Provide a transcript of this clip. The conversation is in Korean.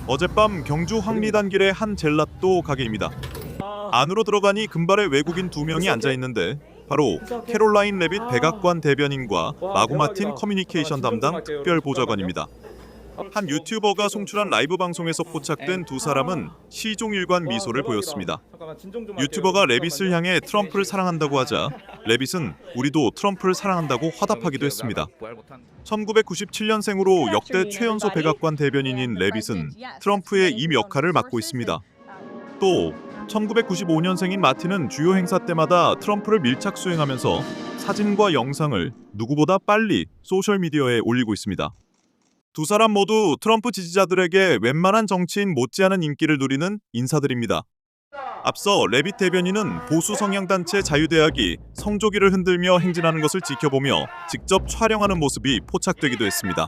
어젯밤 경주 황리단길의 한 젤라또 가게입니다. 안으로 들어가니 금발의 외국인 두 명이 앉아 있는데 바로 캐롤라인 레빗 백악관 대변인과 마구 마틴 커뮤니케이션 담당 특별 보좌관입니다. 한 유튜버가 송출한 라이브 방송에서 포착된 두 사람은 시종일관 미소를 보였습니다. 유튜버가 레빗을 향해 트럼프를 사랑한다고 하자 레빗은 우리도 트럼프를 사랑한다고 화답하기도 했습니다. 1997년생으로 역대 최연소 백악관 대변인인 레빗은 트럼프의 임 역할을 맡고 있습니다. 또 1995년생인 마틴은 주요 행사 때마다 트럼프를 밀착 수행하면서 사진과 영상을 누구보다 빨리 소셜미디어에 올리고 있습니다. 두 사람 모두 트럼프 지지자들에게 웬만한 정치인 못지않은 인기를 누리는 인사들입니다. 앞서 레빗 대변인은 보수 성향단체 자유대학이 성조기를 흔들며 행진하는 것을 지켜보며 직접 촬영하는 모습이 포착되기도 했습니다.